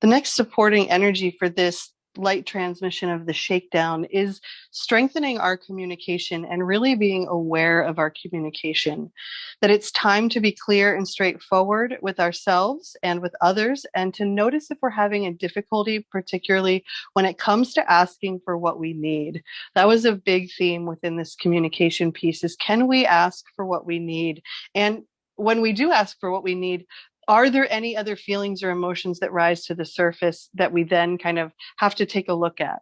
The next supporting energy for this light transmission of the shakedown is strengthening our communication and really being aware of our communication. That it's time to be clear and straightforward with ourselves and with others, and to notice if we're having a difficulty, particularly when it comes to asking for what we need. That was a big theme within this communication piece, is can we ask for what we need? And when we do ask for what we need, are there any other feelings or emotions that rise to the surface that we then kind of have to take a look at?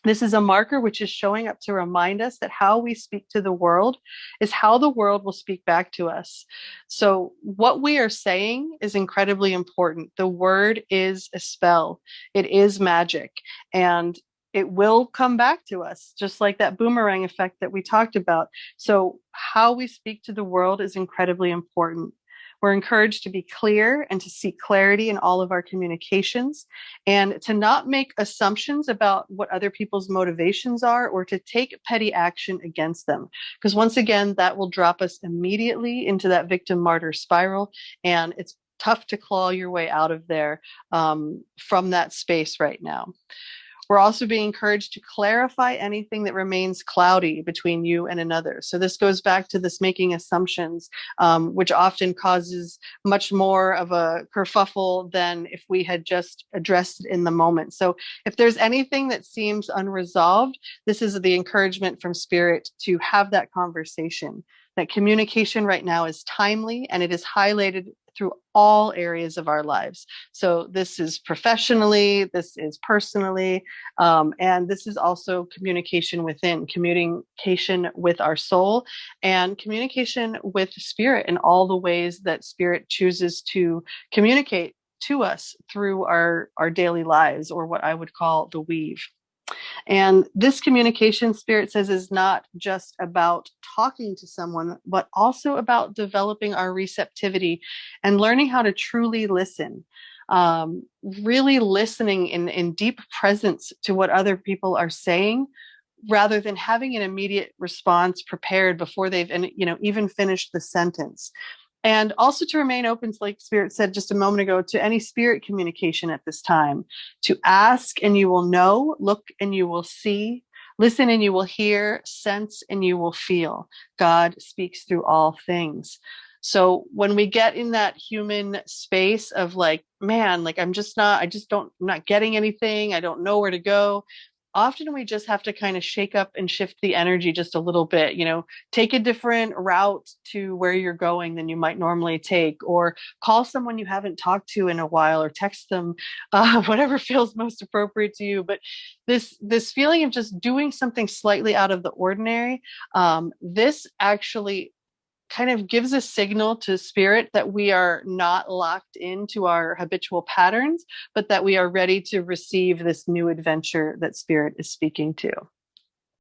This is a marker which is showing up to remind us that how we speak to the world is how the world will speak back to us. So what we are saying is incredibly important. The word is a spell. It is magic, and it will come back to us, just like that boomerang effect that we talked about. So how we speak to the world is incredibly important. We're encouraged to be clear and to seek clarity in all of our communications, and to not make assumptions about what other people's motivations are, or to take petty action against them. Because once again, that will drop us immediately into that victim martyr spiral, and it's tough to claw your way out of there from that space right now. We're also being encouraged to clarify anything that remains cloudy between you and another. So this goes back to this making assumptions, which often causes much more of a kerfuffle than if we had just addressed it in the moment. So if there's anything that seems unresolved, this is the encouragement from Spirit to have that conversation. That communication right now is timely, and it is highlighted through all areas of our lives. So this is professionally, this is personally, and this is also communication within, communication with our soul, and communication with Spirit in all the ways that Spirit chooses to communicate to us through our daily lives, or what I would call the weave. And this communication, Spirit says, is not just about talking to someone, but also about developing our receptivity and learning how to truly listen. Really listening in deep presence to what other people are saying, rather than having an immediate response prepared before they've even finished the sentence. And also to remain open, like Spirit said just a moment ago, to any spirit communication at this time. To ask and you will know, look and you will see, listen and you will hear, sense and you will feel. God speaks through all things. So when we get in that human space of like, man, like I'm not getting anything, I don't know where to go. Often we just have to kind of shake up and shift the energy just a little bit, take a different route to where you're going than you might normally take, or call someone you haven't talked to in a while, or text them, whatever feels most appropriate to you. But this feeling of just doing something slightly out of the ordinary, this actually kind of gives a signal to Spirit that we are not locked into our habitual patterns, but that we are ready to receive this new adventure that Spirit is speaking to.